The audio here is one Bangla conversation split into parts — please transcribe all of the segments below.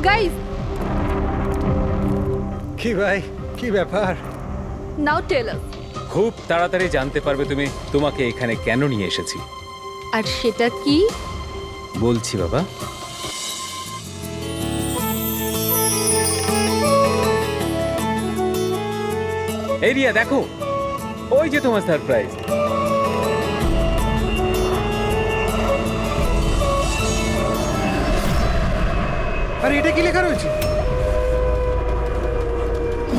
গাইস, কি ভাই, কি ব্যাপার? নাও টেল আস। খুব তাড়াতাড়ি জানতে পারবে তুমি তোমাকে এখানে কেন নিয়ে এসেছি। আর সেটা কি? বলছি বাবা। এই রিয়া দেখো, ওই যে তোমার সারপ্রাইজ। আরে এটা কি লেখা রয়েছে?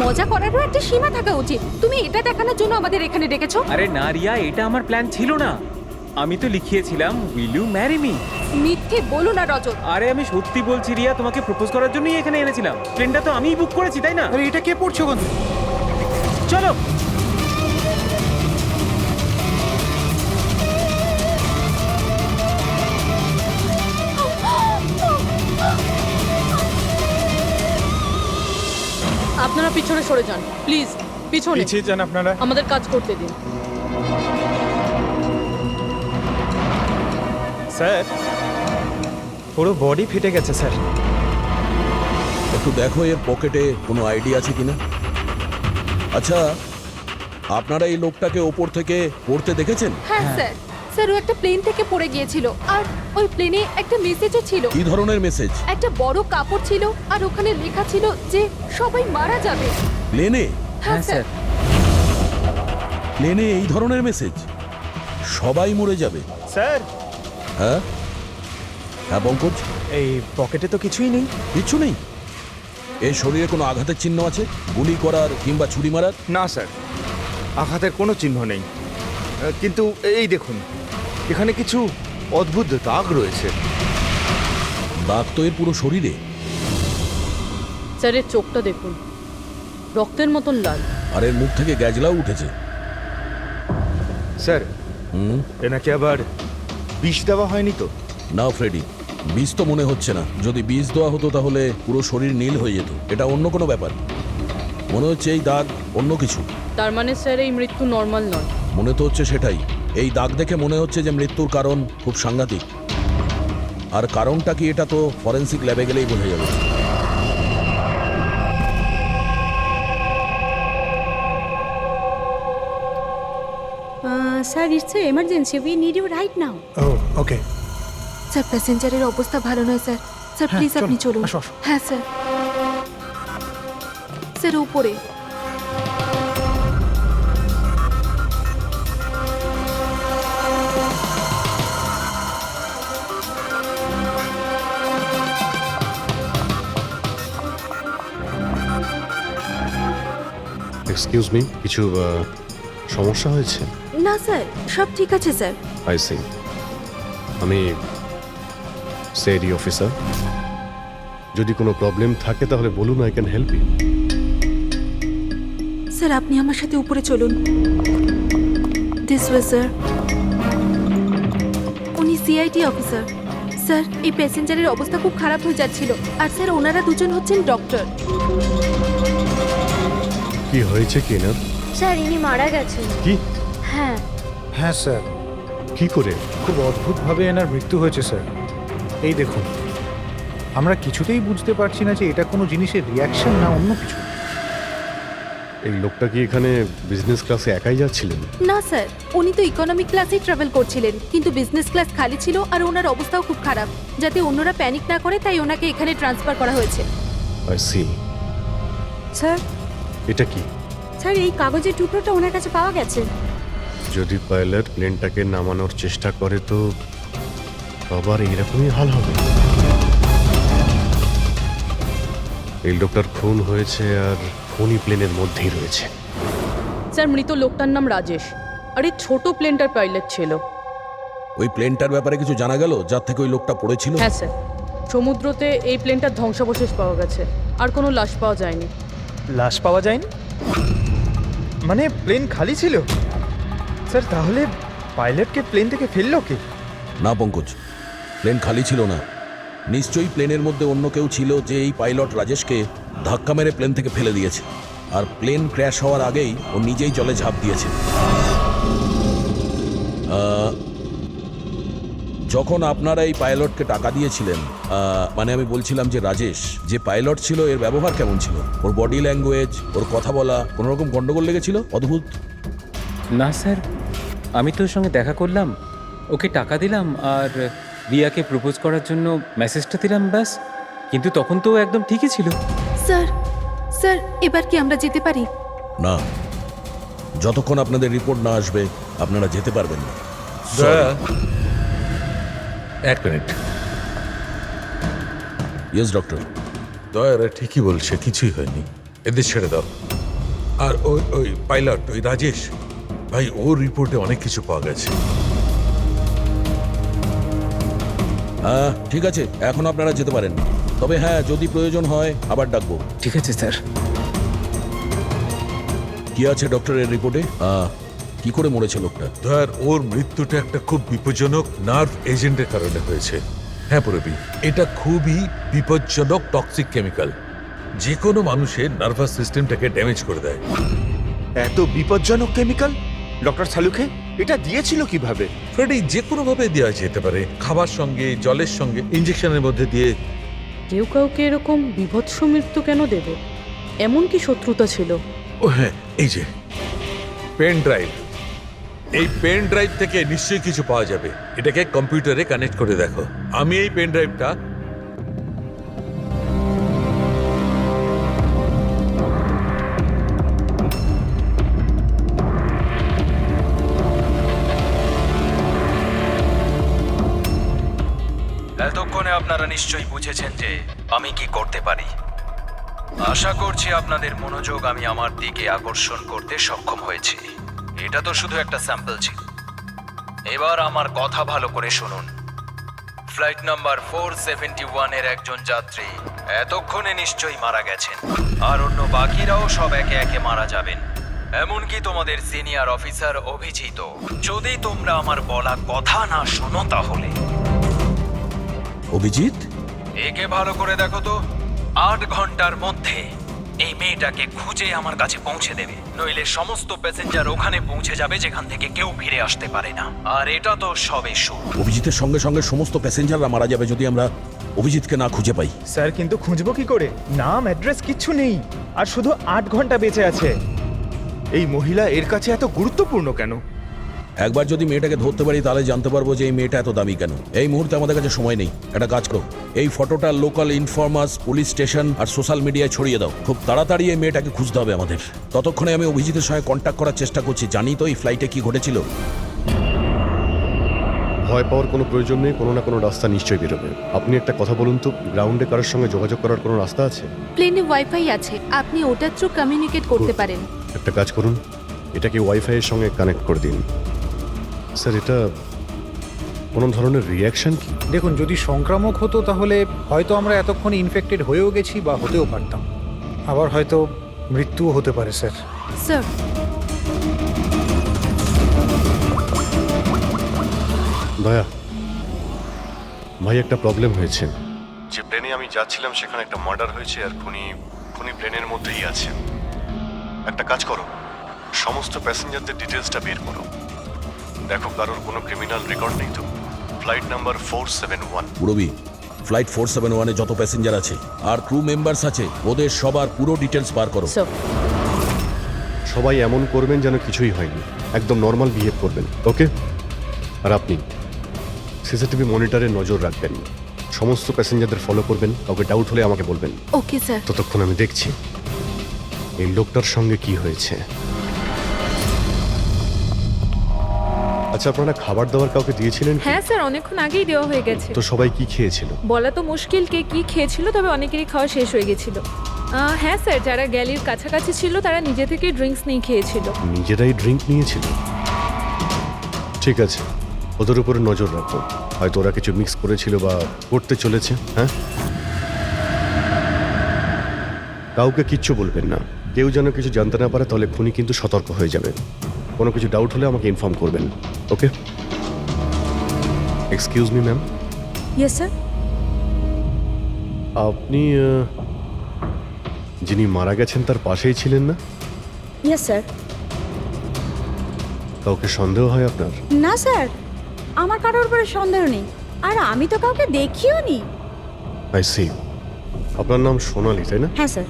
মজা করারও একটা সীমা থাকা উচিত। তুমি এটা দেখানোর জন্য আমাদের এখানে ডেকেছো? আরে না রিয়া, এটা আমার প্ল্যান ছিল না। আমি তো লিখিয়েছিলাম উইল ইউ ম্যারি মি। মিথ্যে বলো না রজত। আরে আমি সত্যি বলছি রিয়া, তোমাকে প্রপোজ করার জন্যই এখানে এনেছিলাম। প্লেনটা তো আমিই বুক করেছি, তাই না? আরে এটা কে পড়ছো কোন? চলো। আপনারা পিছনে সরে যান প্লিজ, পিছনে। পিছিয়ে যান আপনারা। আমাদের কাজ করতে দিন। স্যার, পুরো বডি ফেটে গেছে স্যার। একটু দেখো এর পকেটে কোনো আইডি আছে কিনা। আচ্ছা, আপনারা এই লোকটাকে ওপর থেকে পড়তে দেখেছেন? হ্যাঁ স্যার। স্যার, ও একটা প্লেন থেকে পড়ে গিয়েছিল, আর ওই প্লেনে একটা মেসেজও ছিল। কি ধরনের মেসেজ? একটা বড় কাপড় ছিল, আর ওখানে লেখা ছিল যে সবাই মারা যাবে। প্লেনে? হ্যাঁ স্যার। প্লেনে এই ধরনের মেসেজ? সবাই মরে যাবে? স্যার, হ্যাঁ হ্যাঁ পঙ্কজ, এই পকেটে তো কিছুই নেই। কিচ্ছু নেই? এর শরীরে কোনো আঘাতের চিহ্ন আছে? গুলি করার কিংবা ছুরি মারার? না স্যার, আঘাতের কোনো চিহ্ন নেই। কিন্তু এই দেখুন, এখানে কিছু অদ্ভুত দাগ রয়েছে। দাগ তো এর পুরো শরীরে। স্যারের চোখটা দেখুন, রক্তের মতন লাল। আর এর মুখ থেকে গ্যাজলাও উঠেছে। স্যার, হুম, এনাকে আবার বিষ দেওয়া হয়নি তো? না ফ্রেডি, বিষ তো মনে হচ্ছে না। যদি বিষ দেওয়া হতো তাহলে পুরো শরীর নীল হয়ে যেত। এটা অন্য কোনো ব্যাপার। মনে হচ্ছে এই দাগ অন্য কিছু। তার মানে স্যার এই মৃত্যু নর্মাল নয়। মনে তো হচ্ছে সেটাই। এই দাগ দেখে মনে হচ্ছে যে মৃত্যুর কারণ খুব সাংঘাতিক। আর কারণটা কি এটা তো ফরেন্সিক ল্যাবে গেলেই বোঝা যাবে। Sir, it's an emergency. We need you right now. Oh okay. Sir, প্যাসেঞ্জারের অবস্থা ভালো নয় স্যার। স্যার প্লিজ আপনি চলুন। আসো, আসো। হ্যাঁ স্যার। স্যার উপরে। এক্সকিউজ মি, কিছু সমস্যা হয়েছে? না স্যার, সব ঠিক আছে স্যার। I see. আমি সিআইডি অফিসার। যদি কোনো প্রবলেম থাকে তাহলে বলুন, I can help you. Sir, আপনি আমার সাথে উপরে চলুন। This way sir. উনি সিআইডি অফিসার। স্যার, এই প্যাসেঞ্জারের অবস্থা খুব খারাপ হয়ে যাচ্ছিল। আর স্যার, ওনারা দুজন হচ্ছেন ডক্টর। কি হয়েছে কি না? স্যার, ইনি মারা গেছেন। কি? হ্যাঁ। হ্যাঁ স্যার, কি করে? খুব অদ্ভুতভাবে এনার মৃত্যু হয়েছে স্যার। এই দেখুন, আমরা কিছুতেই বুঝতে পারছি না যে এটা কোনো জিনিসের রিয়াকশন না অন্য কিছু। এই লোকটা কি এখানে বিজনেস ক্লাসে একাই যাচ্ছিলেন? না স্যার, উনি তো ইকোনমিক ক্লাসেই ট্রাভেল করছিলেন, কিন্তু বিজনেস ক্লাস খালি ছিল আর ওনার অবস্থাও খুব খারাপ। যাতে অন্যরা প্যানিক না করে, তাই ওনাকে এখানে ট্রান্সফার করা হয়েছে। I C. স্যার, এটা কি? স্যার, এই কাগজের টুকরোটা ওনার কাছে পাওয়া গেছে। যদি পাইলট প্লেনটাকে নামানোর চেষ্টা করে তো আবার এইরকমই হাল হবে। এই লোকটার খুন হয়েছে আর খুনি প্লেনের মধ্যেই রয়েছে। স্যার, মৃত লোকটার নাম রাজেশ, আর এই ছোট প্লেনটার পাইলট ছিল। ওই প্লেনটার ব্যাপারে কিছু জানা গেল যার থেকে ওই লোকটা পড়েছিল? হ্যাঁ স্যার, সমুদ্রতে এই প্লেনটার ধ্বংসাবশেষ পাওয়া গেছে, আর কোনো লাশ পাওয়া যায়নি। লাশ পাওয়া যায়নি? মানে প্লেন খালি ছিল? স্যার, তাহলে পাইলটকে প্লেন থেকে ফেললো কে? না পঙ্কজ, প্লেন খালি ছিল না। নিশ্চয়ই প্লেনের মধ্যে অন্য কেউ ছিল যে এই পাইলট রাজেশকে ধাক্কা মেরে প্লেন থেকে ফেলে দিয়েছে। আর প্লেন ক্র্যাশ হওয়ার আগেই ও নিজেই জলে ঝাঁপ দিয়েছে। যখন আপনারা এই পাইলটকে টাকা দিয়েছিলেন, মানে আমি বলছিলাম যে রাজেশ যে পাইলট ছিল এর ব্যবহার কেমন ছিল? ওর বডি ল্যাঙ্গুয়েজ, ওর কথা বলা, কোনো রকম গন্ডগোল লেগেছিল? অদ্ভুত। না স্যার, আমি তো ওর সঙ্গে দেখা করলাম, ওকে টাকা দিলাম আর রিয়াকে প্রপোজ করার জন্য মেসেজটা দিলাম, ব্যাস। কিন্তু তখন তো ও একদম ঠিকই ছিল। স্যার স্যার এবার কি আমরা যেতে পারি? না, যতক্ষণ আপনাদের রিপোর্ট না আসবে আপনারা যেতে পারবেন না। দয়া, এক মিনিট। Yes doctor. দয়ারা ঠিকই বলছে, কিছুই হয়নি, এদের ছেড়ে দাও। আর ওই ওই পাইলট, ওই রাজেশ ভাই, ওর রিপোর্টে অনেক কিছু পাওয়া গেছে। হ্যাঁ ঠিক আছে, এখন আপনারা যেতে পারেন। তবে হ্যাঁ, যদি প্রয়োজন হয় আবার ডাকবো। ঠিক আছে স্যার। কি আছে ডক্টরের রিপোর্টে? কি করে মরেছে লোকটা? দয়ার, ওর মৃত্যুটা একটা খুব বিপজ্জনক নার্ভ এজেন্টের কারণে হয়েছে। হ্যাঁ পুরবি, এটা খুবই বিপজ্জনক টক্সিক কেমিক্যাল, যে কোনো মানুষের নার্ভাস সিস্টেমটাকে ড্যামেজ করে দেয়। এত বিপজ্জনক কেমিক্যাল ডক্টর সালুকে এটা দিয়েছিল কিভাবে? ফ্রেডি, যে কোনো ভাবে দেওয়া যেতে পারে, খাবার সঙ্গে, জলের সঙ্গে, ইঞ্জেকশনের মধ্যে দিয়ে। কেউ কাউকে এরকম বিভৎস মৃত্যু কেন দেবে? এমন কি শত্রুতা ছিল? ও হ্যাঁ, এই যে পেন ড্রাইভ, এই পেন ড্রাইভ থেকে নিশ্চয়ই কিছু পাওয়া যাবে। এটাকে কম্পিউটারে কানেক্ট করে দেখো। আমি এই পেন ড্রাইভটা এতক্ষণে আপনারা নিশ্চয়ই বুঝেছেন যে আমি কি করতে পারি। আশা করছি আপনাদের মনোযোগ আমি আমার দিকে আকর্ষণ করতে সক্ষম হয়েছি। এটা তো শুধু একটা স্যাম্পল ছিল। এবার আমার কথা ভালো করে শুনুন। ফ্লাইট নাম্বার 471 এর একজন যাত্রী এতক্ষণে নিশ্চয়ই মারা গেছেন, আর অন্য বাকিরাও সব একে একে মারা যাবেন, এমনকি তোমাদের সিনিয়র অফিসার অভিজিৎ। যদি তোমরা আমার বলা কথা না শোনো তাহলে। অভিজিৎ? একে ভালো করে দেখো তো, 8 ঘন্টার মধ্যে এই মেয়েটাকে খুঁজে আমার কাছে পৌঁছে দেবে, নইলে সমস্ত প্যাসেঞ্জার ওখানে পৌঁছে যাবে যেখান থেকে কেউ ফিরে আসতে পারে না। আর এটা তো সবে শুরু। অভিজিতের সঙ্গে সঙ্গে সমস্ত প্যাসেঞ্জাররা মারা যাবে যদি আমরা অভিজিৎকে না খুঁজে পাই। স্যার কিন্তু খুঁজবো কি করে? নাম অ্যাড্রেস কিচ্ছু নেই, আর শুধু 8 ঘন্টা বেঁচে আছে। এই মহিলা এর কাছে এত গুরুত্বপূর্ণ কেন? একবার যদি মেয়েটাকে ধরতে পারি তাহলে জানতে পারবো যে এই মেয়েটা এত দামি কেন। এই মুহূর্তে আমাদের কাছে সময় নেই। একটা কাজ করো, এই ফটোটা লোকাল ইনফরমার্স, পুলিশ স্টেশন আর সোশ্যাল মিডিয়ায় ছড়িয়ে দাও। খুব তাড়াতাড়ি এই মেয়েটাকে খুঁজতে হবে আমাদের। ততক্ষণে আমি অভিজিতের সঙ্গে কন্ট্যাক্ট করার চেষ্টা করছি। জানি তো এই ফ্লাইটে কি ঘটেছিল। ভয় পাওয়ার কোনো প্রয়োজন নেই, কোনো না কোনো রাস্তা নিশ্চয়ই বেরোবে। আপনি একটা কথা বলুন তো, গ্রাউন্ডে কারোর সঙ্গে যোগাযোগ করার কোনো রাস্তা আছে? প্লেনে ওয়াইফাই আছে, আপনি ওটার থ্রু কমিউনিকেট করতে পারেন। একটা কাজ করুন, এটাকে ওয়াইফাই এর সঙ্গে কানেক্ট করে দিন। স্যার, এটা কোনো ধরনের রিয়াকশন কি? দেখুন, যদি সংক্রামক হতো তাহলে হয়তো আমরা এতক্ষণে ইনফেক্টেড হয়েও গেছি বা হতেও পারতাম। আবার হয়তো মৃত্যুও হতে পারে স্যার। স্যার দয়া ভাই, একটা প্রবলেম হয়েছে। যে প্লেনে আমি যাচ্ছিলাম সেখানে একটা মার্ডার হয়েছে, আর খুনি প্লেনের মধ্যেই আছে। একটা কাজ করো, সমস্ত প্যাসেঞ্জারদের ডিটেলসটা বের করো। দেখো কারোর কোনো ক্রিমিনাল রেকর্ড নেই তো। Flight number 471। পুরবি, ফ্লাইট 471-এ যত প্যাসেঞ্জার আছে আর ক্রু মেম্বার্স আছে, ওদের সবার পুরো ডিটেলস বার করো। স্যার, সবাই এমন করবেন যেন কিছুই হয়নি, একদম নর্মাল বিহেভ করবেন, ওকে? আর আপনি সিসিটিভি মনিটরে নজর রাখবেন, সমস্ত প্যাসেঞ্জারদের ফলো করবেন, কাউকে ডাউট হলে আমাকে বলবেন। Okay sir. ততক্ষণ আমি দেখছি এই লোকটার সঙ্গে কি হয়েছে। আচ্ছা, আপনারা খাবার দাবার কাউকে দিয়েছিলেন কি? হ্যাঁ স্যার, অনেকক্ষণ আগেই দেওয়া হয়ে গেছে। তো সবাই কি খেয়েছিল? বলা তো মুশকিল কে কি খেয়েছিল, তবে অনেকেরই খাওয়া শেষ হয়ে গেছিল। হ্যাঁ স্যার, যারা গ্যালির কাছাকাছি ছিল তারা নিজে থেকে ড্রিঙ্কস নিয়ে খেয়েছিল। নিজেরাই ড্রিঙ্ক নিয়েছিল? ঠিক আছে, ওদের উপরে নজর রাখো, হয়তো ওরা কিছু মিক্স করেছিল বা করতে চলেছে। হ্যাঁ, কাউকে কিচ্ছু বলবেন না, কেউ যেন কিছু জানতে না পারে, তাহলে খুনি কিন্তু সতর্ক হয়ে যাবে। কোনো কিছু ডাউট হলে আমাকে ইনফর্ম করবেন, okay? Excuse me ma'am. Yes sir. আপনি যিনি মারা গেছেন তার পাশেই ছিলেন না? Yes sir. কাউকে সন্দেহ হয় আপনার? না স্যার, আমার কারোর উপরে সন্দেহ নেই। আর আমি তো কাউকে দেখিও নি। I see. আপনার নাম সোনালি, তাই না? হ্যাঁ sir.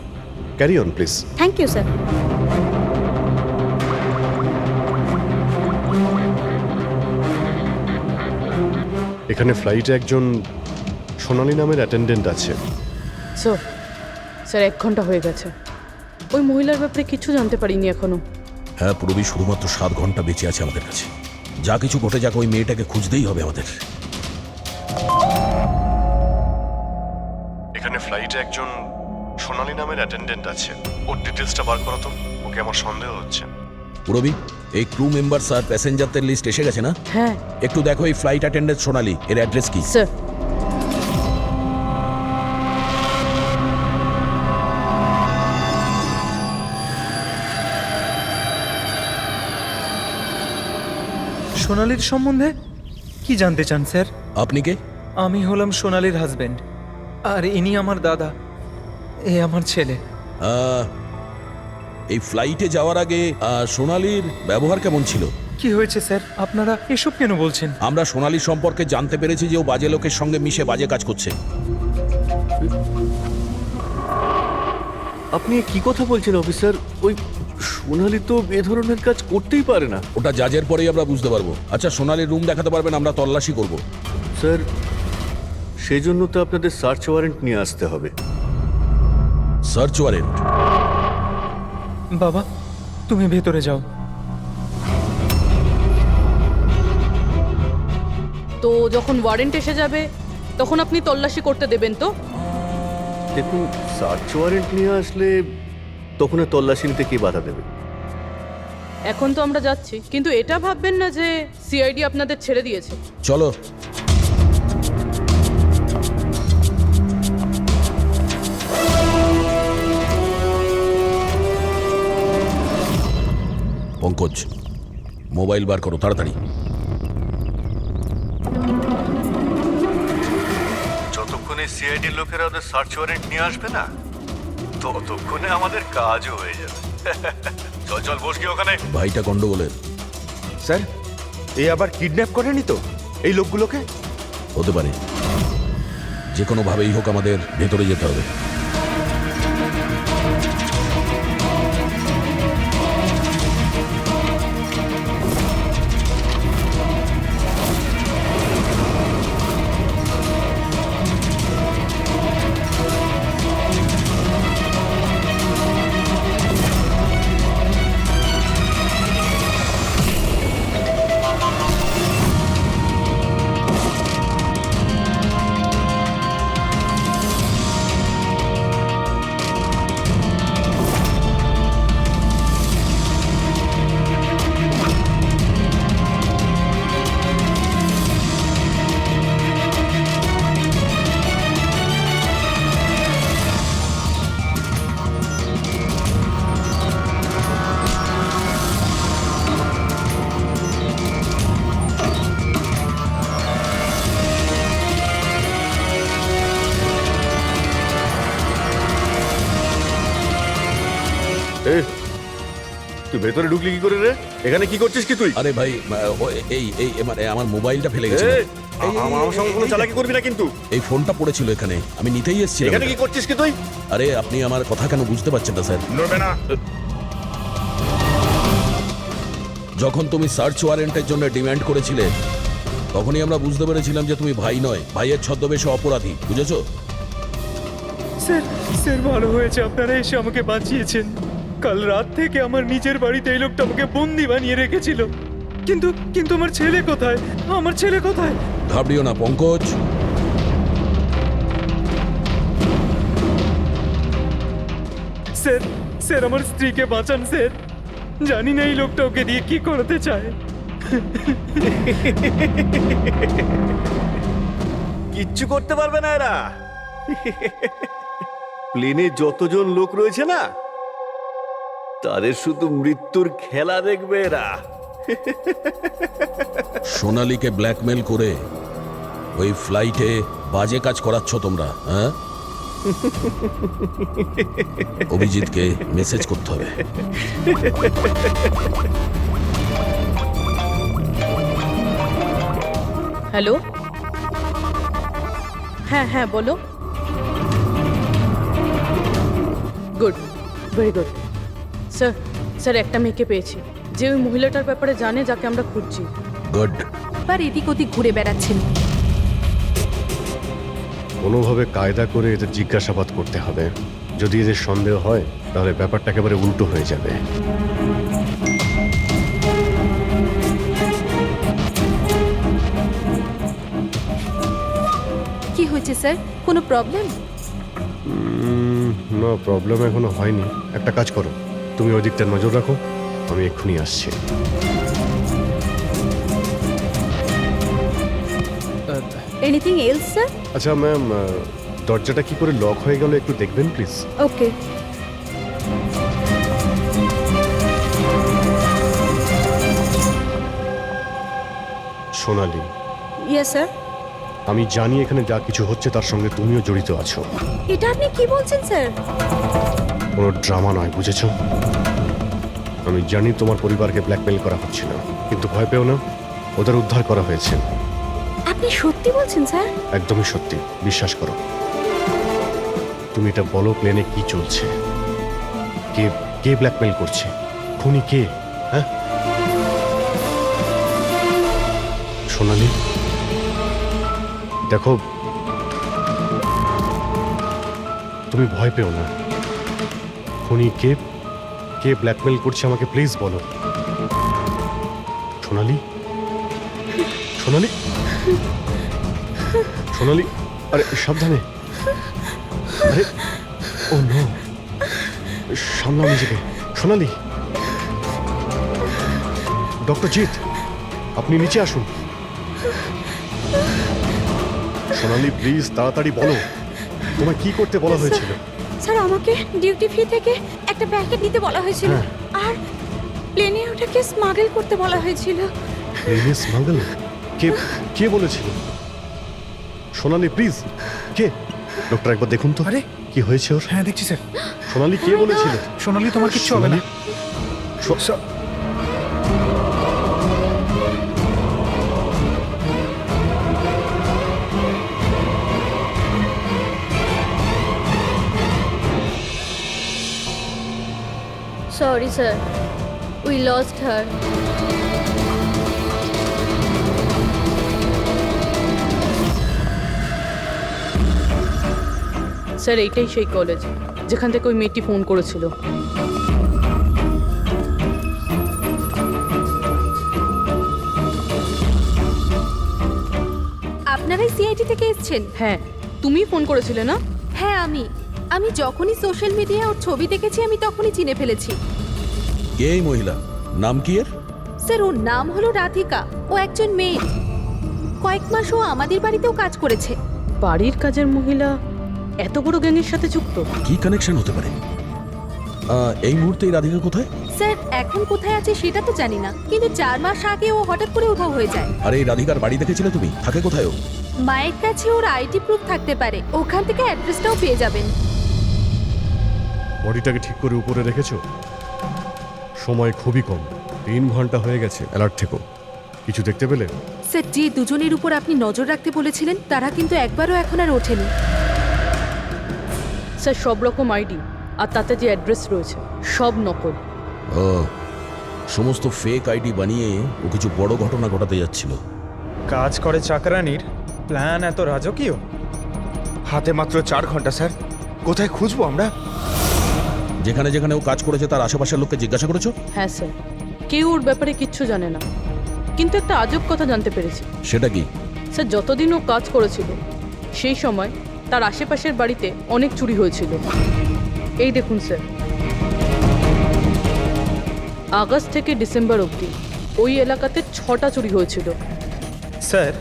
Carry on please. Thank you sir. এখানে ফ্লাইটে একজন সোনালি নামের অ্যাটেন্ডেন্ট আছে। স্যার 1 ঘন্টা হয়ে গেছে, ওই মহিলার ব্যাপারে কিছু জানতে পারিনি এখনো। হ্যাঁ পুরবী, শুধুমাত্র 7 ঘন্টা বেঁচে আছে আমাদের কাছে। যা কিছু ঘটে যাক, ওই মেয়েটাকে খুঁজতেই হবে আমাদের। এখানে ফ্লাইটে একজন সোনালি নামের অ্যাটেন্ডেন্ট আছে। ওর ডিটেলসটা বার করো তো, ওকে আমার সন্দেহ হচ্ছে। পুরবী, এই ক্রু মেম্বারস আর প্যাসেঞ্জারদের লিস্ট এসে গেছে না? হ্যাঁ একটু দেখো এই ফ্লাইট অ্যাটেন্ডেন্ট সোনালি, এর অ্যাড্রেস কি? স্যার। সোনালির সম্বন্ধে কি জানতে চান স্যার? আপনি কে? আমি হলাম সোনালির হাজবেন্ড, আর ইনি আমার দাদা, এ আমার ছেলে। এই ফ্লাইটে যাওয়ার আগে সোনালির ব্যবহার কেমন ছিল? কি হয়েছে স্যার, আপনারা এসব কেন বলছেন? আমরা সোনালির সম্পর্কে জানতে পেরেছি যে ও বাজে লোকের সঙ্গে মিশে বাজে কাজ করছে। আপনি কি কথা বলছেন অফিসার? ওই সোনালি তো এ ধরনের কাজ করতেই পারে না। ওটা জাজের পরেই আমরা বুঝতে পারবো। আচ্ছা, সোনালির রুম দেখাতে পারবেন? আমরা তল্লাশি করব। স্যার, সেই জন্য তো আপনাদের সার্চ ওয়ারেন্ট নিয়ে আসতে হবে। Search warrant? বাবা, তুমি ভেতরে যাও। তো যখন ওয়ারেন্ট এসে যাবে তখন আপনি তল্লাশি করতে দেবেন তো? দেখুন, সার্চ ওয়ারেন্ট নিয়ে আসলে তখন তল্লাশি নিতে কে বাধা দেবে? এখন তো আমরা যাচ্ছি, কিন্তু এটা ভাববেন না যে সিআইডি আপনাদের ছেড়ে দিয়েছে। চলো। পঙ্কজ, মোবাইল বার করো তাড়াতাড়ি। যতক্ষণে সিআইডির লোকেরা ওদের সার্চ ওয়ারেন্ট নিয়ে আসবে না, ততক্ষণে আমাদের কাজও হয়ে যাবে। চল চল, বস গিয়ে ওখানে। ভাইটা গন্ডগোলের। স্যার, এ আবার কিডন্যাপ করেনি তো এই লোকগুলোকে? হতে পারে, যে কোনো ভাবেই হোক আমাদের ভেতরে যেতে হবে। তুই ভেতরে ঢুকলি কি করে রে? এখানে কি করছিস কি তুই? আরে ভাই, এই এই মানে আমার মোবাইলটা ফেলে গেছে। আমার সঙ্গে কোনো চালাকি করবি না কিন্তু। এই ফোনটা পড়েছিল এখানে, আমি নিতেই এসেছিলাম। এখানে কি করছিস কি তুই? আরে আপনি আমার কথা কেন বুঝতে পারছেন না স্যার? নড়বে না। যখন তুমি সার্চ ওয়ারেন্টের জন্য ডিমান্ড করেছিলে, তখনই আমরা বুঝতে পেরেছিলাম যে তুমি ভাই নয়, ভাইয়ের ছদ্মবেশে অপরাধী। বুঝেছো? স্যার, স্যার ভালো হয়েছে আপনারা এসে আমাকে বাঁচিয়েছেন। কাল রাত থেকে আমার নিজের বাড়িতে এই লোকটা আমাকে বন্দি বানিয়ে রেখেছিল। কিন্তু কিন্তু আমার ছেলে কোথায়? আমার ছেলে কোথায়? ঘাবড়িও না পঙ্কজ। স্যার, স্যার আমার স্ত্রীকে বাঁচান স্যার। জানি না এই লোকটা ওকে দিয়ে কি করতে চায়। কিচ্ছু করতে পারবে না এরা। প্লেনে যতজন লোক রয়েছে না, তাদের শুধু মৃত্যুর খেলা দেখবে এরা। সোনালীকে ব্ল্যাকমেল করে ওই ফ্লাইটে বাজে কাজ করাচ্ছ তোমরা, হ্যাঁ? অভিজিৎকে মেসেজ করতে হবে। হ্যালো, হ্যাঁ হ্যাঁ বলো। Good, very good. Sir, sir একটা মেয়েকে পেয়েছি যে ওই মহিলাটার ব্যাপারে জানে যাকে আমরা খুঁজছি। গুড। এবার এদিক ওদিক ঘুরে বেড়াচ্ছেন। কোনোভাবে কায়দা করে এদের জিজ্ঞাসাবাদ করতে হবে। যদি এদের সন্দেহ হয় তাহলে ব্যাপারটা একেবারে উল্টো হয়ে যাবে। কি হয়েছে স্যার, কোনো প্রবলেম? না, প্রবলেম এখনো হয়নি। একটা কাজ করো, তুমি ওই দিকটা নজর রাখো, আমি এক্ষুনি আসছি। Anything else sir? আচ্ছা ম্যাম, দরজাটা কি করে লক হয়ে গেল একটু দেখবেন please. Okay. Sonali, yes sir. আমি জানি এখানে যা কিছু হচ্ছে তার সঙ্গে তুমিও জড়িত আছো। এটা আপনি কি বলছেন স্যার? কোনো ড্রামা নয়, বুঝেছো? আমি জানি তোমার পরিবারকে ব্ল্যাকমেল করা হচ্ছিল, কিন্তু ভয় পেও না, ওদের উদ্ধার করা হয়েছে। আপনি সত্যি বলছেন স্যার? একদমই সত্যি, বিশ্বাস করো। তুমি এটা বলো, প্লেনে কি চলছে? কে কে ব্ল্যাকমেল করছে? খুনি কে? হ্যাঁ সোনালি, দেখো তুমি ভয় পেও না। খুনি কে, কে ব্ল্যাকমেল করছে আমাকে প্লিজ বলো। সোনালি, সোনালি, সোনালি, আরে সাবধানে। আরে ও নো, সামলাও নিজেকে। সোনালি, ডক্টর জিৎ, আপনি নিচে আসুন। সোনালি প্লিজ তাড়াতাড়ি বলো, তোমায় কি করতে বলা হয়েছিল? স্যার আমাকে ডিউটি ফ্রি থেকে একটা প্যাকেট নিতে বলা হয়েছিল, আর প্লেনে ওটাকে স্মাগল করতে বলা হয়েছিল। প্লেনে স্মাগল? কে কে বলেছিল? সোনালি প্লিজ, কে? ডক্টর একবার দেখুন তো। আরে কি হয়েছে ওর? হ্যাঁ দেখছি স্যার। সোনালি কে বলেছিল? সোনালি, তোমার কিচ্ছু হবে না। Sorry sir, we lost her. Sir এইটাই সেই কলেজ যেখান থেকে ওই মেয়েটি ফোন করেছিল। আপনারাই সিআইডি থেকে এসেছেন? হ্যাঁ, তুমি ফোন করেছিলে না? হ্যাঁ আমি যখনই সোশ্যাল মিডিয়ায় ওর ছবি দেখেছি আমি তখনই চিনে ফেলেছি। কে এই মহিলা? নাম কি এর? স্যার ওর নাম হলো রাধিকা, ও একজন মেয়ে। কয়েক মাস ও আমাদের বাড়িতেও কাজ করেছে। বাড়ির কাজের মহিলা এত বড় গ্যাংয়ের সাথে যুক্ত? কি কানেকশন হতে পারে? এই মুহূর্তে এই রাধিকা কোথায়? স্যার এখন কোথায় আছে সেটা তো জানি না, কিন্তু 4 মাস আগে ও হঠাৎ করে উধাও হয়ে যায়। আরে এই রাধিকার বাড়ি দেখেছিলে তুমি? থাকে কোথায় ও? মায়ের কাছে ওর আইডি প্রুফ থাকতে পারে, ওখান থেকে অ্যাড্রেসটাও পেয়ে যাবেন। বডিটাকে ঠিক করে উপরে রেখেছো? সময় খুবই কম, 3 ঘন্টা হয়ে গেছে। অ্যালার্ট থেকো। কিছু দেখতে পেলে? স্যার যে দুজনের উপর আপনি নজর রাখতে বলেছিলেন তারা কিন্তু একবারও এখন আর ওঠেনি। স্যার সব রকম আইডি আর তাতে যে অ্যাড্রেস রয়েছে সব নকল। ও, সমস্ত ফেক আইডি বানিয়ে ও কিছু বড় ঘটনা ঘটাতে যাচ্ছিল। কাজ করে চাকরানির প্ল্যান এত রাজকীয়? হাতে মাত্র 4 ঘন্টা স্যার, কোথায় খুঁজবো আমরা? যেখানে যেখানে ও কাজ করেছে তার আশেপাশের লোককে জিজ্ঞাসা করেছো? হ্যাঁ স্যার, কেউ ওর ব্যাপারে কিচ্ছু জানে না, কিন্তু একটা আজব কথা জানতে পেরেছি। সেটা কি? স্যার যতদিন ও কাজ করেছিল সেই সময় তার আশেপাশের বাড়িতে অনেক চুরি হয়েছিল। এই দেখুন স্যার, আগস্ট থেকে ডিসেম্বর অবধি ওই এলাকাতে 6টা চুরি হয়েছিল। স্যার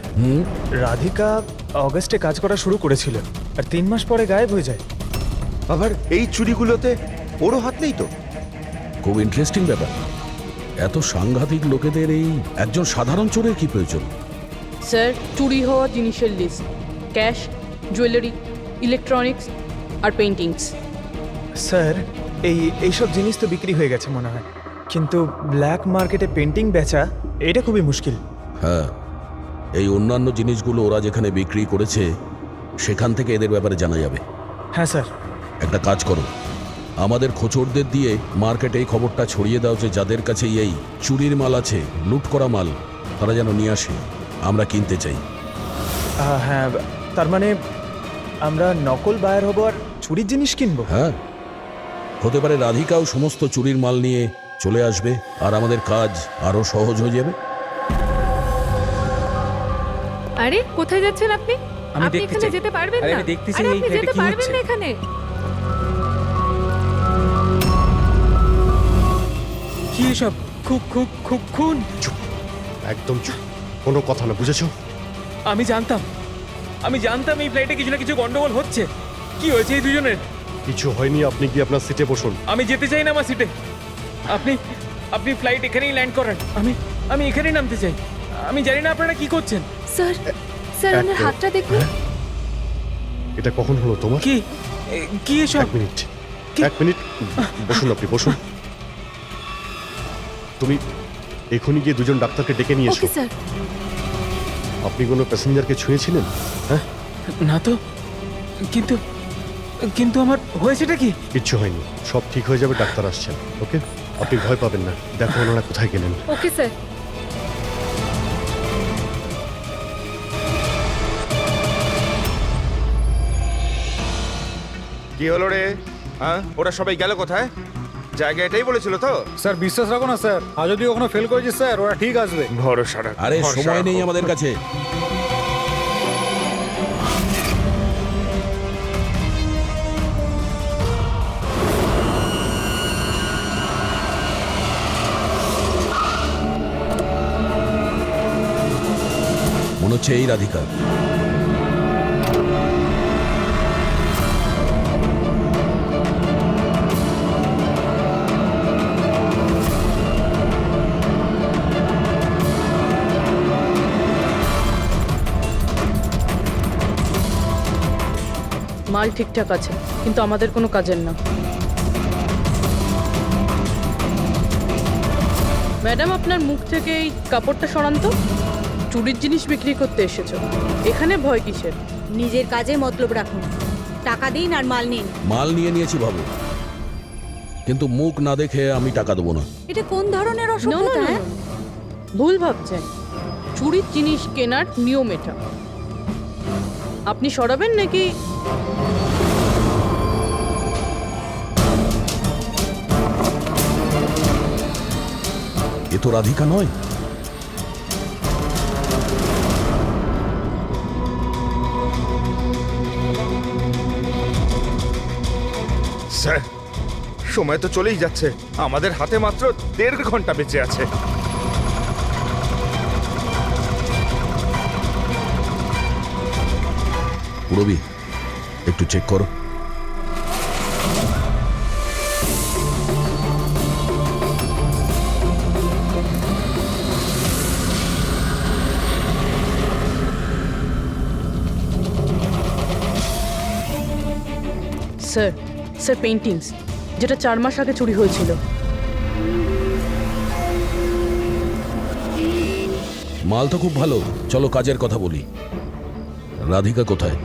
রাধিকা অগস্টে কাজ করা শুরু করেছিল আর 3 মাস পরে গায়েব হয়ে যায়। আবার এই চুরিগুলোতে ওরও হাত নেই তো? খুব ইন্টারেস্টিং ব্যাপার। এত সাংঘাতিক লোকেদের এই একজন সাধারণ চোরের কি প্রয়োজন? স্যার চুরি হওয়া জিনিসের লিস্ট, ক্যাশ, জুয়েলারি, ইলেকট্রনিক্স আর পেইন্টিংস। স্যার এইসব জিনিস তো বিক্রি হয়ে গেছে মনে হয়, কিন্তু ব্ল্যাক মার্কেটে পেন্টিং বেচা এটা খুবই মুশকিল। হ্যাঁ, এই অন্যান্য জিনিসগুলো ওরা যেখানে বিক্রি করেছে সেখান থেকে এদের ব্যাপারে জানা যাবে। হ্যাঁ স্যার। একটা কাজ করো, আমাদের খোঁচরদের দিয়ে মার্কেটে এই খবরটা ছড়িয়ে দাও যে যাদের কাছে এই চুরির মাল আছে, লুট করা মাল, তারা যেন নিয়ে আসে, আমরা কিনতে চাই। হ্যাঁ, তার মানে আমরা নকল বায়ার হব আর চুরির জিনিস কিনবো? হ্যাঁ, হতে পারে রাধিকাও সমস্ত চুরির মাল নিয়ে চলে আসবে আর আমাদের কাজ আরো সহজ হয়ে যাবে। আরে কোথায় যাচ্ছেন আপনি? আমি আপনি দেখতে এখানে চাই। যেতে পারবেন আরে না। আমি দেখতে চাই আরে এই আপনি ফ্ল্যাটে যেতে কি পারবেন হচ্ছে। না এখানে। কি এসব? খুন। একদম চুপ, কোনো কথা না, বুঝেছো? আমি জানতাম এই ফ্লাইটে কিছু না কিছু গন্ডগোল হচ্ছে। কি হয়েছে এই দুজনের? কিছু হয়নি, আপনি গিয়ে আপনার সিটে বসুন। আমি যেতে চাই না আমার সিটে। আপনি ফ্লাইট এখানেই ল্যান্ড করান। আমি এখানেই নামতে চাই। আমি জানি না আপনারা কি করছেন। স্যার, স্যার এক ওনার মিনিট। হাতটা দেখুন। হ্যাঁ? এটা কখন হলো তোমার? কি এসব? এক মিনিট, বসুন, আপনি বসুন। তুমি এখনই গিয়ে দুজন ডাক্তারকে ডেকে নিয়ে এসো। Okay sir. আপনি কোনো প্যাসেঞ্জারকে ছুঁয়েছিলেন? হ্যাঁ, না তো, কিন্তু আমার হয়েছেটা কি? কিচ্ছু হয়নি, সব ঠিক হয়ে যাবে, ডাক্তার আসছেন। ওকে, আপনি ভয় পাবেন না। দেখো ওনারা কোথায় গেলেন। Okay sir. কি হলো রে? হ্যাঁ, ওরা সবাই গেল কোথায়? জায়গা এটাই বলেছিল তো? স্যার বিশ্বাস রাখো না স্যার, আর যদি ওখানে ফেল করেছি স্যার, ওরা ঠিক আসবে। ভরসা রাখো, আরে ভরসা সময় নেই রাখো। আমাদের কাছে। মনে হচ্ছে এই রাধিকা। মাল ঠিকঠাক আছে, কিন্তু আমাদের কোনো কাজের না। ম্যাডাম, আপনার মুখ থেকে এই কাপড়টা সরান তো। চুরির জিনিস বিক্রি করতে এসেছো, এখানে ভয় কিসের? নিজের কাজে মতলব রাখুন। টাকা দিন আর মাল নিন। মাল নিয়েছি ভাবো, কিন্তু মুখ না দেখে আমি টাকা দেবো না। এটা কোন ধরনের No, no, অসভ্যতা? no, হ্যাঁ? no. ভুল ভাবছেন। চুরির জিনিস কেনার নিয়ম এটা। আপনি সরাবেন নাকি? এ তো রাধিকা নয়। স্যার, সময় তো চলেই যাচ্ছে, আমাদের হাতে মাত্র 1.5 ঘন্টা বেঁচে আছে। পুরবি, একটু চেক করো। স্যার, স্যার পেইন্টিংস, যেটা 4 মাস আগে চুরি হয়েছিল। মাল তো খুব ভালো, চলো কাজের কথা বলি। রাধিকা কোথায়?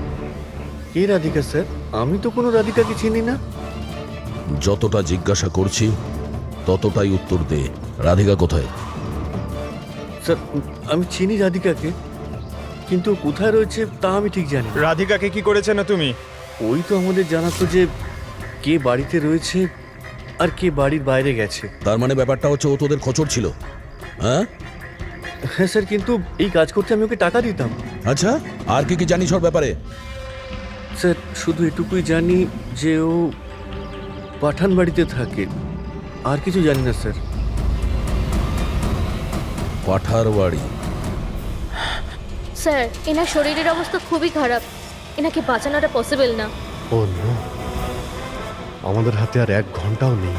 কে রাধিকা স্যার? আমি তো কোনো রাধিকাকে চিনি না। যতটা জিজ্ঞাসা করছি ততটাই উত্তর দে। রাধিকা কোথায়? স্যার, আমি চিনি রাধিকাকে, কিন্তু কোথায় রয়েছে তা আমি ঠিক জানি। রাধিকাকে কি করেছে না তুমি? ওই তো আমাদের জানাতো যে কে বাড়িতে রয়েছে আর কে বাড়ির বাইরে গেছে। তার মানে ব্যাপারটা হচ্ছে ও তোদের খোঁচর ছিল, হ্যাঁ? হ্যাঁ স্যার, কিন্তু এই কাজ করতে আমি ওকে টাকা দিতাম। আচ্ছা, আর কি কি জানিস ওর ব্যাপারে? স্যার, শুধু এটুকুই জানি যে ও পাঠান বাড়িতে থাকে, আর কিছু জানি না স্যার। পাঠার বাড়ি? স্যার, এনার শরীরের অবস্থা খুবই খারাপ, এনাকে বাঁচানোটা পসিবল না। ও নো, আমাদের হাতে আর 1 ঘন্টাও নেই।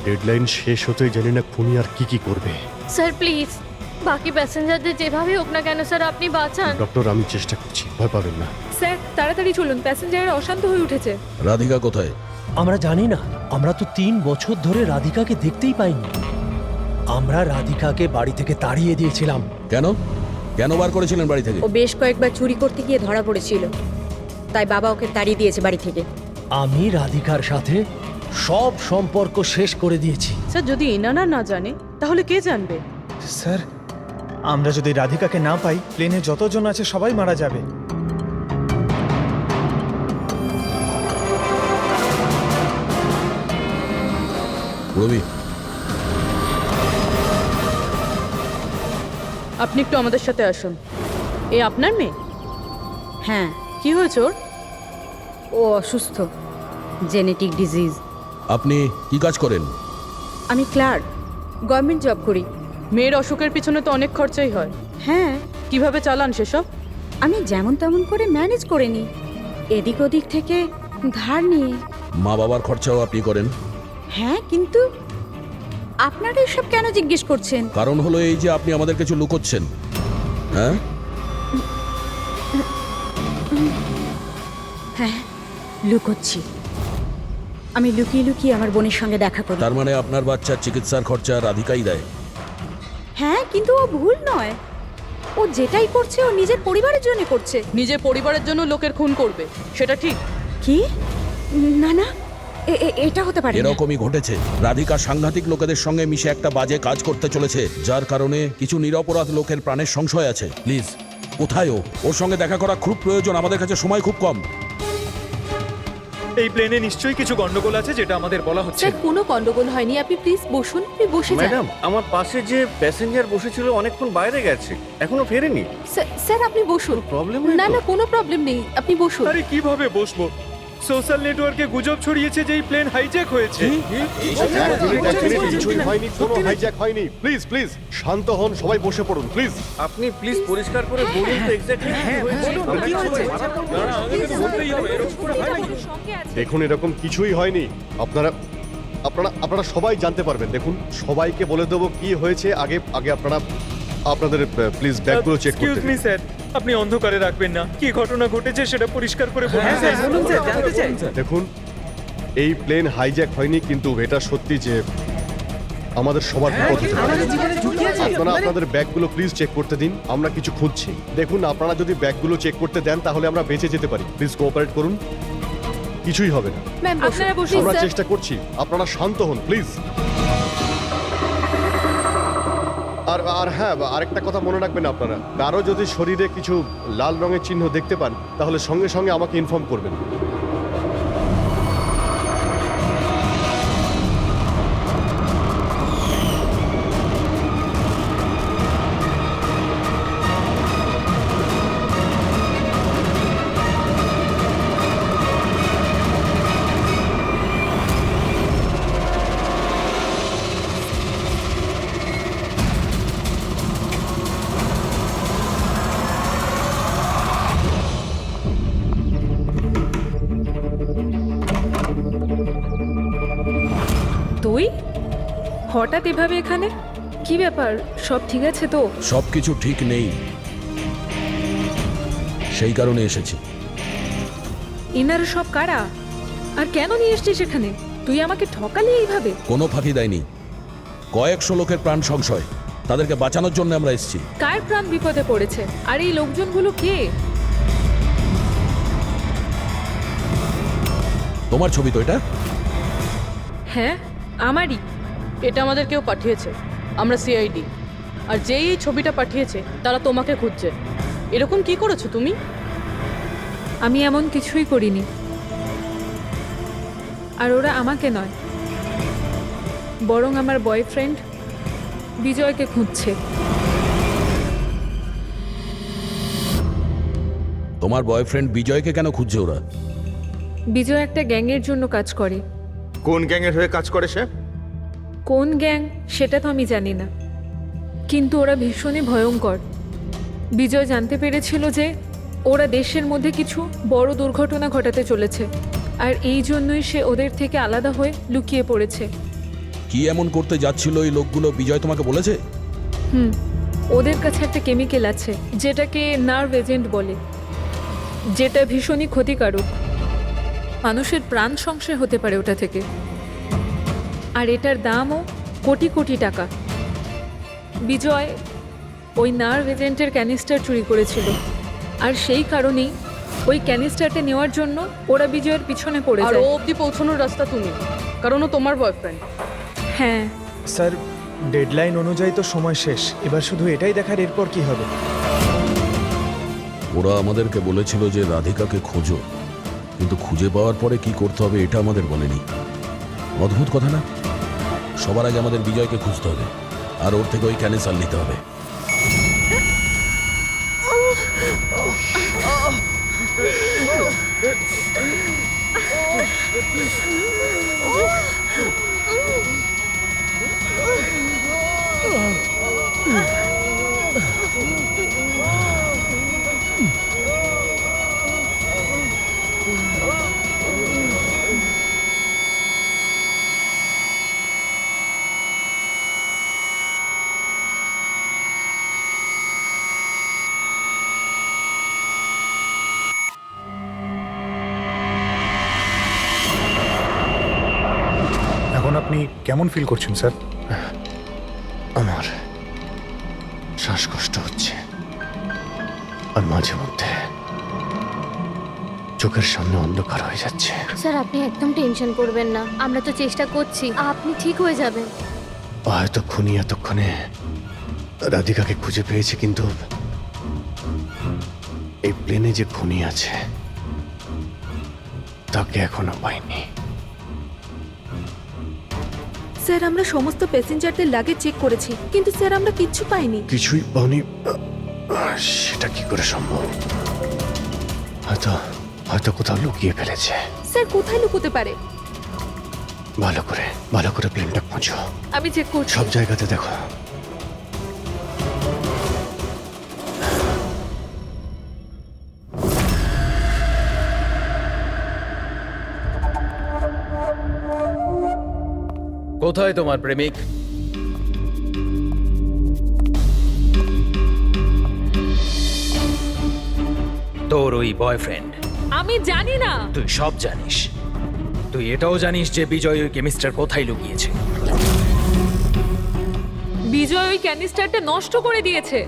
ডেডলাইন শেষ হতেই জানি না খুনি আর কি করবে। স্যার প্লিজ, বাকি প্যাসেঞ্জারদের যেভাবে হোক না কেন স্যার আপনি বাঁচান। ডক্টর, আমি চেষ্টা করছি, ভয় পাবেন না। স্যার তাড়াতাড়ি চলুন, প্যাসেঞ্জাররা অশান্ত হয়ে উঠেছে। রাধিকা কোথায়? আমরা জানি না, আমরা তো 3 বছর ধরে রাধিকাকে দেখতেই পাইনি। আমরা রাধিকাকে বাড়ি থেকে তাড়িয়ে দিয়েছিলাম। কেন বার করেছিলেন বাড়ি থেকে? ও বেশ কয়েকবার চুরি করতে গিয়ে ধরা পড়েছিল। তাই বাবা ওকে তাড়িয়ে দিয়েছে বাড়ি থেকে। আমি রাধিকার সাথে সব সম্পর্ক শেষ করে দিয়েছি। স্যার যদি এনারা না জানে তাহলে কে জানবে? স্যার আমরা যদি রাধিকাকে না পাই প্লেনে যতজন আছে সবাই মারা যাবে। রবি, আপনি একটু আমাদের সাথে আসুন। এ আপনার মেয়ে? হ্যাঁ, কি হয়েছে ওর? ও অসুস্থ, জেনেটিক ডিজিজ। আপনি কি কাজ করেন? আমি ক্লার্ক, গভর্নমেন্ট জব করি। মেয়ের অসুখের পিছনে তো অনেক খরচাই হয়। হ্যাঁ, কিভাবে চালান সেসব? আমি যেমন তেমন করে ম্যানেজ করে নিই, এদিক ওদিক থেকে ধার নিয়ে। মা বাবার খরচাও আপনি করেন? হ্যাঁ, কিন্তু আপনারা এসব কেন জিজ্ঞেস করছেন? কারণ হলো এই যে আপনি আমাদের কিছু লুকোচ্ছেন। হ্যাঁ, হ্যাঁ, লুকোচ্ছি। আমি লুকিয়ে লুকিয়ে আমার বোনের সঙ্গে দেখা করি। তার মানে আপনার বাচ্চার চিকিৎসার খরচা রাধিকাই দেয়? হ্যাঁ, কিন্তু ও ভুল নয়। ও যেটাই করছে ও নিজের পরিবারের জন্য করছে। নিজের পরিবারের জন্য লোকের খুন করবে, সেটা ঠিক? কি? না না, এটা হতে পারে না। এরকমই ঘটেছে। রাধিকা সাংঘাতিক লোকেদের সঙ্গে মিশে একটা বাজে কাজ করতে চলেছে, যার কারণে কিছু নিরপরাধ লোকের প্রাণের সংশয় আছে। প্লিজ, কোথায় ও? ওর সঙ্গে দেখা করা খুব প্রয়োজন, আমাদের কাছে সময় খুব কম। এই প্লেনে নিশ্চয়ই কিছু গন্ডগোল আছে যেটা আমাদের বলা হচ্ছে। স্যার কোনো গন্ডগোল হয়নি, আপনি প্লিজ বসুন, আপনি বসে যান। ম্যাডাম, আমার পাশে যে প্যাসেঞ্জার বসেছিল অনেকক্ষণ বাইরে গেছে, এখনো ফেরেনি। স্যার আপনি বসুন। প্রবলেম না না, কোনো প্রবলেম নেই, আপনি বসুন। আরে কিভাবে বসবো? সোশ্যাল নেটওয়ার্কে গুজব ছড়িয়েছে যে এই প্লেন হাইজ্যাক হয়েছে। কিছুই হয়নি, কোনো হাইজ্যাক হয়নি। প্লিজ প্লিজ শান্ত হন, সবাই বসে পড়ুন প্লিজ। আপনি প্লিজ পরিষ্কার করে বলুন তো এক্স্যাক্টলি কি হয়েছে। দেখুন, এরকম কিছুই হয়নি। আপনারা আপনারা আপনারা সবাই জানতে পারবেন। দেখুন, সবাইকে বলে দেবো কি হয়েছে। আগে আগে আপনারা আপনাদের প্লিজ ব্যাগগুলো চেক এক্সকিউজ করতে মি দিন। স্যার, আপনি অন্ধকারে রাখবেন না। কি ঘটনা ঘটেছে সেটা পরিষ্কার করে বলুন স্যার। দেখুন, এই প্লেন হাইজ্যাক হয়নি, কিন্তু এটা সত্যি যে আমাদের সবার বিপদ হতে পারে। আপনারা আপনাদের ব্যাগগুলো প্লিজ চেক করতে দিন, আমরা কিছু খুঁজছি। দেখুন, আপনারা যদি ব্যাগগুলো চেক করতে দেন তাহলে আমরা বেঁচে যেতে পারি। প্লিজ কোঅপারেট করুন, কিছুই হবে না। ম্যাম আপনারা বসুন আমরা স্যার। চেষ্টা করছি, আপনারা শান্ত হন প্লিজ। আর হ্যাঁ, আরেকটা কথা মনে রাখবেন, আপনারা কারো যদি শরীরে কিছু লাল রঙের চিহ্ন দেখতে পান তাহলে সঙ্গে সঙ্গে আমাকে ইনফর্ম করবেন। তুই হঠাৎ এভাবে এখানে? কি ব্যাপার, সব ঠিক আছে তো? সবকিছু ঠিক নেই, সেই কারণে এসেছি। ইনারা সব কারা আর কেন নিয়ে এসছিস এখানে? তুই আমাকে ঠকালি এইভাবে? কোনো ফাঁকি দেয়নি, কয়েকশো লোকের প্রাণ সংশয়, তাদেরকে বাঁচানোর জন্য আমরা এসেছি। কার প্রাণ বিপদে পড়েছে? আর এই লোকজনগুলো কে? তোমার ছবি তো এটা? হ্যাঁ আমারই। এটা আমাদের কেউ পাঠিয়েছে, আমরা সিআইডি। আর যেই এই ছবিটা পাঠিয়েছে তারা তোমাকে খুঁজছে। এরকম কি করেছো তুমি? আমি এমন কিছুই করিনি। আর ওরা আমাকে নয়, বরং আমার বয়ফ্রেন্ড বিজয়কে খুঁজছে। তোমার বয়ফ্রেন্ড বিজয়কে কেন খুঁজছে ওরা? বিজয় একটা গ্যাংয়ের জন্য কাজ করে। কোন গ্যাংয়ের হয়ে কাজ করে সে? কোন গ্যাং সেটা তো আমি জানি না, কিন্তু ওরা ভীষণই ভয়ঙ্কর। বিজয় জানতে পেরেছিল যে ওরা দেশের মধ্যে কিছু বড় দুর্ঘটনা ঘটাতে চলেছে, আর এই জন্যই সে ওদের থেকে আলাদা হয়ে লুকিয়ে পড়েছে। কি এমন করতে যাচ্ছিল এই লোকগুলো, বিজয় তোমাকে বলেছে? ওদের কাছে একটা কেমিক্যাল আছে যেটাকে নার্ভ এজেন্ট বলে, যেটা ভীষণই ক্ষতিকারক। মানুষের প্রাণ সংশয় হতে পারে ওটা থেকে, আর এটার দামও কোটি কোটি টাকা। বিজয় ওই নার্ভ এজেন্টের ক্যানিস্টার চুরি করেছিল, আর সেই কারণেই ওই ক্যানিস্টারটা নেওয়ার জন্য ওরা বিজয়ের পিছনে পড়ে আর যায়। ও অবধি পৌঁছানোর রাস্তা তুমি, কারণ ও তোমার বয়ফ্রেন্ড। হ্যাঁ, স্যার ডেডলাইন অনুযায়ী তো সময় শেষ, এবার শুধু এটাই দেখার এরপর কি হবে। ওরা আমাদেরকে বলেছিল যে রাধিকাকে খোঁজো, কিন্তু খুঁজে পাওয়ার পরে কি করতে হবে এটা আমাদের বলেনি। অদ্ভুত কথা না? সবার আগে আমাদের বিজয়কে খুঁজতে হবে, আর ওর থেকে ওই ক্যানেসার নিতে হবে। এখন আপনি কেমন ফিল করছেন স্যার? আমার শ্বাসকষ্ট হচ্ছে, আর মাঝে মধ্যে চোখের সামনে অন্ধকার হয়ে যাচ্ছে। স্যার আপনি একদম টেনশন করবেন না, আমরা তো চেষ্টা করছি, আপনি ঠিক হয়ে যাবেন। হয়তো খুনি এতক্ষণে রাধিকাকে খুঁজে পেয়েছে, কিন্তু এই প্লেনে যে খুনি আছে তাকে এখনো পাইনি। স্যার আমরা সমস্ত প্যাসেঞ্জারদের লাগেজ চেক করেছি, কিন্তু স্যার আমরা কিচ্ছু পাইনি। কিছুই পাওনি? সেটা কি করে সম্ভব? হয়তো হয়তো কোথাও লুকিয়ে ফেলেছে। স্যার কোথায় লুকোতে পারে? ভালো করে প্লেনটা খোঁজো, আমি চেক করছি। সব জায়গাতে দেখো। কোথায় তোমার প্রেমিক? তোর ওই বয়ফ্রেন্ড? আমি জানি না। তুই সব জানিস। তুই এটাও জানিস যে বিজয় ওই কেমিস্টার কোথায় লুকিয়েছে। বিজয় ওই ক্যানিস্টারটা নষ্ট করে দিয়েছে।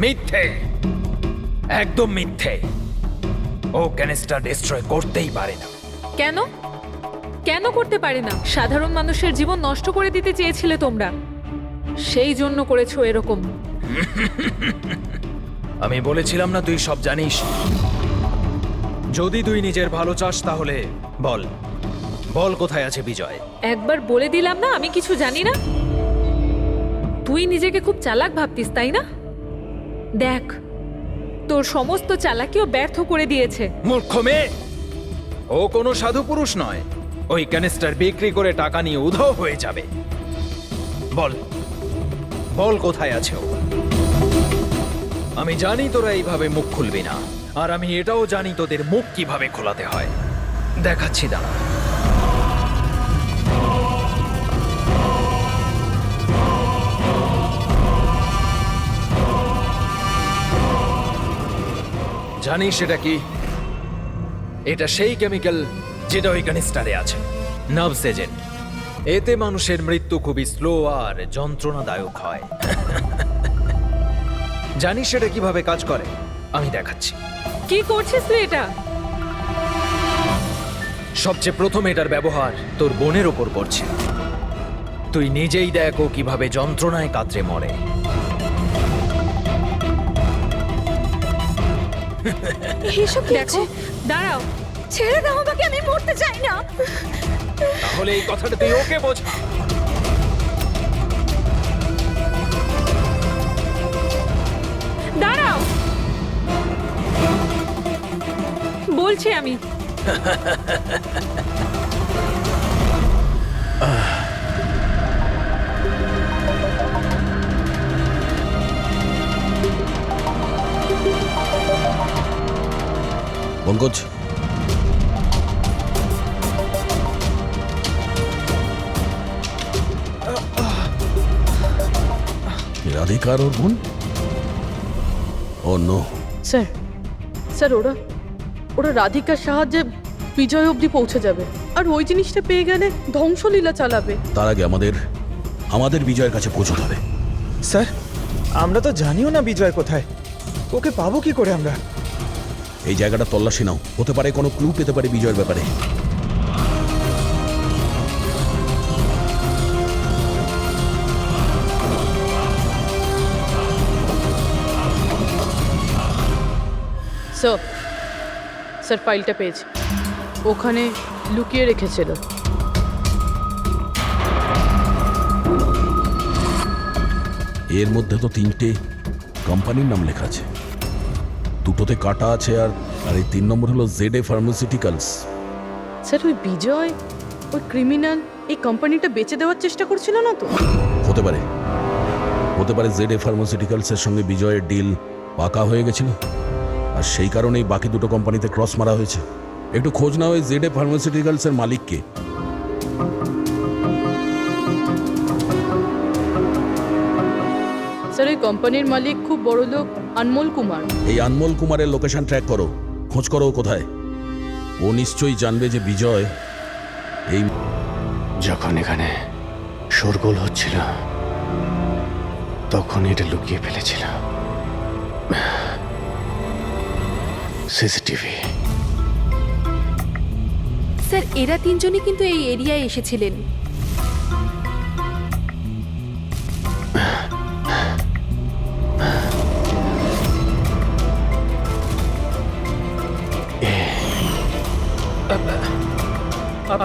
মিথ্যে, একদম মিথ্যে। ও ক্যানিস্টার ডিস্ট্রয় করতেই পারে না। কেন? কেন করতে পারে না? সাধারণ মানুষের জীবন নষ্ট করে দিতে চেয়েছিলে তোমরা, সেই জন্য করেছো এরকম। আমি বলেছিলাম না তুই সব জানিস? যদি তুই নিজের ভালো চাস তাহলে বল, বল কোথায় আছে বিজয়? একবার বলে দিলাম না আমি কিছু জানি না। তুই নিজেকে খুব চালাক ভাবতিস, তাই না? দেখ, তোর সমস্ত চালাকিও ব্যর্থ করে দিয়েছে। মূর্খ মেয়ে! ও কোনো সাধু পুরুষ নয়। ওই ক্যানিস্টার বিক্রি করে টাকা নিয়ে উধাও হয়ে যাবে। বল, বল কোথায় আছে ও? আমি জানি তোরা এইভাবে মুখ খুলবি না, আর আমি এটাও জানি তোদের মুখ কিভাবে খোলাতে হয়। দেখাচ্ছি দাঁড়া। জানিস এটা কি? এটা সেই কেমিক্যাল যেটা ওই ক্যানিস্টারে আছে, নার্ভস এজেন্ট। এতে মানুষের মৃত্যু খুবই স্লো আর যন্ত্রণাদায়ক হয়। জানিস সেটা কিভাবে কাজ করে? আমি দেখাচ্ছি। কি করছিস তুই এটা? সবচেয়ে প্রথম এটার ব্যবহার তোর বোনের ওপর করছে। তুই নিজেই দেখ ও কিভাবে যন্ত্রণায় কাতরে মরে। এসব কি দেখো, দাঁড়াও। ছেড়ে দাও আমাকে, আমি মরতে চাই না। তাহলে এই কথাটা তুই ওকে বোঝা। দাঁড়াও, বলছি আমি। পঙ্কজ, রাধিকার ওর বোন? ও নো। স্যার, স্যার ওরা রাধিকার সাহায্যে বিজয় অবধি পৌঁছে যাবে, আর ওই জিনিসটা পেয়ে গেলে ধ্বংসলীলা চালাবে। তার আগে আমাদের বিজয়ের কাছে পৌঁছতে হবে। স্যার আমরা তো জানিও না বিজয় কোথায়, ওকে পাবো কি করে আমরা? এই জায়গাটা তল্লাশি নাও, হতে পারে কোনো ক্লু পেতে পারে বিজয়ের ব্যাপারে। স্যার ফাইলটা পেয়েছি, ওখানে লুকিয়ে রেখেছিল। এর মধ্যে তো 3টে কোম্পানির নাম লেখা আছে, দুটোতে কাটা আছে, আর এই 3 নম্বর হলো ZA ফার্মাসিউটিক্যালস। স্যার ওই বিজয়, ওই ক্রিমিনাল এই কোম্পানিটা বেচে দেওয়ার চেষ্টা করছিল না তো? হতে পারে, হতে পারে ZA ফার্মাসিউটিক্যালসের সঙ্গে বিজয়ের ডিল পাকা হয়ে গেছিল, আর সেই কারণেই বাকি দুটো কোম্পানিতে ক্রস মারা হয়েছে। একটু খোঁজ নাও ওই ZA ফার্মাসিউটিক্যালসের মালিককে। স্যার এই কোম্পানির মালিক খুব বড় লোক আনমোল কুমার। এই আনমোল কুমারের লোকেশন ট্র্যাক করো, খোঁজ করো ও কোথায়। ও নিশ্চয়ই জানবে যে বিজয় এই যখন এখানে শোরগোল হচ্ছিল তখন এটা লুকিয়ে ফেলেছিল। সিসিটিভি। স্যার এরা তিনজনই কিন্তু এই এরিয়ায় এসেছিলেন।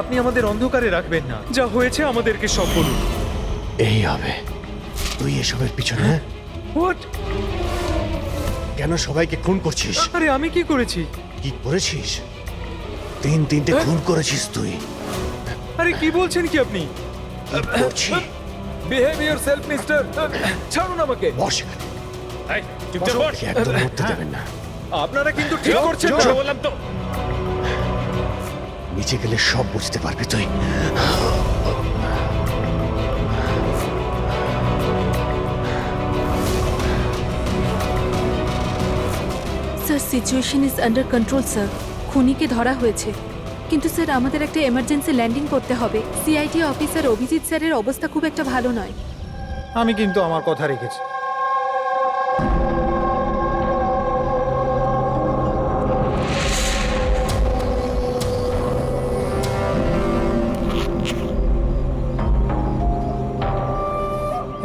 আপনি আমাদের অন্ধকারে রাখবেন না, যা হয়েছে আমাদেরকে সব বলুন। এই হবে। তুই এসবের পিছনে হোয়াট? কেন সবাইকে খুন করছিস? আরে আমি কি করেছি? কি করেছিস? 3-3টে খুন করেছিস তুই। আরে কি বলছেন কি আপনি? Behave yourself mister. ছাড়ুন আমাকে। বস। এই চুপচাপ বস। একদম উঠতে দেবেন না। আপনারা কিন্তু ঠিক করছেন না, বললাম তো। নিচে গেলে সব বুঝতে পারবি তুই। Sir situation is under control sir. খুনিকে ধরা হয়েছে, কিন্তু স্যার আমাদের একটা এমার্জেন্সি ল্যান্ডিং করতে হবে। সিআইডি অফিসার অভিজিৎ স্যারের অবস্থা খুব একটা ভালো নয়। আমি কিন্তু আমার কথা রেখেছি।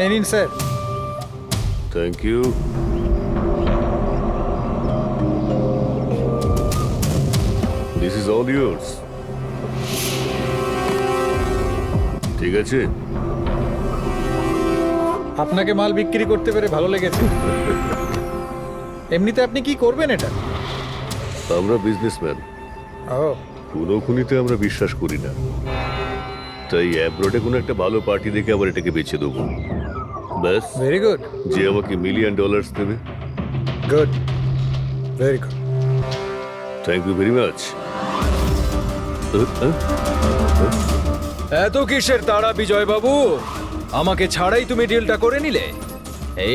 এই নিন sir. Thank you. This is all yours. ঠিক আছে। আপনাকে মাল বিক্রি করতে পেরে ভালো লেগেছে। এমনিতে আপনি কি করবেন এটা? আমরা বিজনেসম্যান, কোনো খুনিতে আমরা বিশ্বাস করি না, তাই অ্যাব্রোডে কোনো একটা ভালো পার্টি দেখে আবার এটাকে বেচে দেবো। ব্যাস। Very good. যে আমাকে $1 মিলিয়ন দেবে। Good, very good. Thank you very much. এত কিসের তাড়া বিজয় বাবু? আমাকে ছাড়াই তুমি ডিলটা করে নিলে?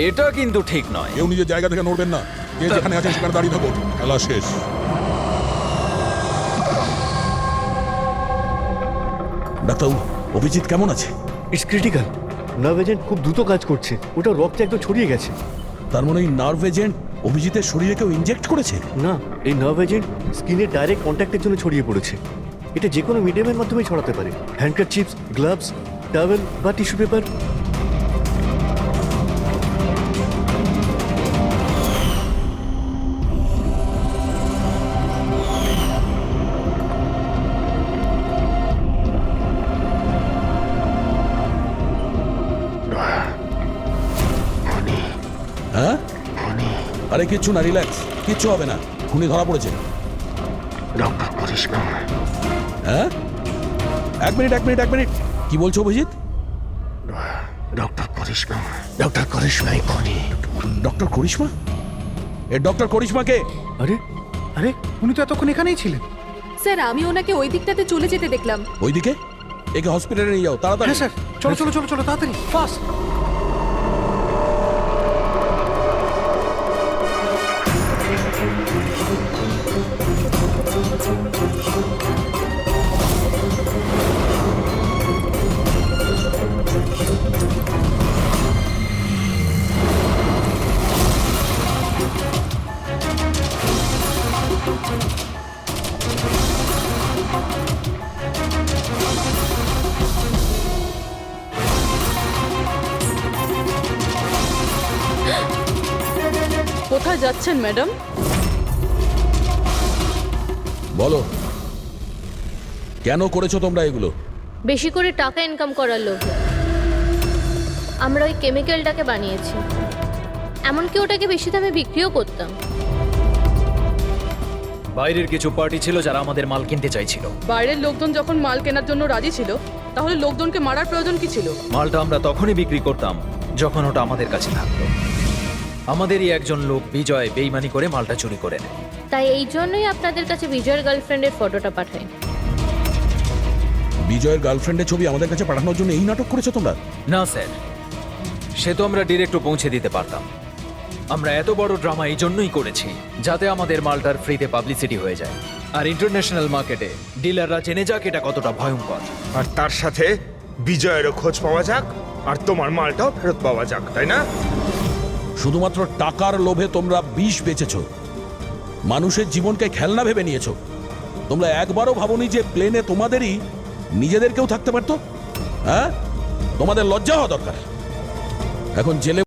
এটা কিন্তু ঠিক নয়। কেউ নিজের জায়গা থেকে নড়বেন না, যে যেখানে আছে সেখানে দাঁড়িয়ে থাকো, খেলা শেষ। ডাক্তারবাবু, অভিজিৎ কেমন আছে? It's critical. নার্ভ এজেন্ট খুব দ্রুত কাজ করছে, ওটা রক্তে একদম ছড়িয়ে গেছে। তার মানে ওই নার্ভ এজেন্ট অভিজিতের শরীরে কেউ ইনজেক্ট করেছে? না, এই নার্ভ এজেন্ট স্কিনের ডাইরেক্ট কন্ট্যাক্টের জন্য ছড়িয়ে পড়েছে। এটা যে কোনো মিডিয়ামের মাধ্যমে ছড়াতে পারে। হ্যান্ডকারচিপস, গ্লাভস, টাওয়েল বা টিস্যু পেপার। হ্যাঁ? আরে কিচ্ছু না, রিল্যাক্স, কিচ্ছু হবে না। খুনি ধরা পড়েছে। ডক্টর করিশ্মা। হ্যাঁ? এক মিনিট। কি বলছো অভিজিৎ? ডক্টর করিশ্মা। ডক্টর করিশ্মাই খুনি। ডক্টর করিশ্মা? এ ডক্টর করিশ্মাকে? আরে আরে উনি তো এতক্ষণ এখানেই ছিলেন। স্যার আমি ওনাকে ওই দিকটাতে চলে যেতে দেখলাম। ওইদিকে? একে হসপিটালে নিয়ে যাও তাড়াতাড়ি। হ্যাঁ স্যার, চলো তাড়াতাড়ি, ফাস্ট। কোথায় যাচ্ছেন ম্যাডাম? বলো কেন করেছো তোমরা এগুলো? বেশি করে টাকা ইনকাম করার লোভে আমরা ওই কেমিক্যালটাকে বানিয়েছি, এমনকি ওটাকে বেশি দামে বিক্রিও করতাম। বাইরের কিছু পার্টি ছিল যারা আমাদের মাল কিনতে চাইছিল। বাইরের লোকজন যখন মাল কেনার জন্য রাজি ছিল, তাহলে লোকজনকে মারার প্রয়োজন কি ছিল? মালটা আমরা তখনই বিক্রি করতাম যখন ওটা আমাদের কাছে থাকতো। আমাদেরই একজন লোক বিজয় বেইমানি করে মালটা চুরি করে নেয়। তাই এই জন্যই আপনাদের কাছে বিজয়ের গার্লফ্রেন্ডের ফটোটা পাঠাই। বিজয়ের গার্লফ্রেন্ডের ছবি আমাদের কাছে পাঠানোর জন্য এই নাটক করেছো তোমরা? না স্যার, সে তো আমরা ডিরেক্ট পৌঁছে দিতে পারতাম। আমরা এত বড় ড্রামা এই জন্যই করেছি যাতে আমাদের মালটার ফ্রিতে পাবলিসিটি হয়ে যায়, আর ইন্টারন্যাশনাল মার্কেটে ডিলাররা জেনে যাক এটা কতটা ভয়ঙ্কর। আর তার সাথে বিজয়েরও খোঁজ পাওয়া যাক, আর তোমার মালটাও ফেরত পাওয়া যাক, তাই না? শুধুমাত্র টাকার লোভে তোমরা বিষ বেচেছো, মানুষের জীবনকে খেলনা ভেবে নিয়েছো। তোমরা একবারও ভাবোনি যে প্লেনে তোমাদেরই নিজেদেরকেও থাকতে পারতো? হ্যাঁ, তোমাদের লজ্জা হওয়া দরকার। এখন জেলে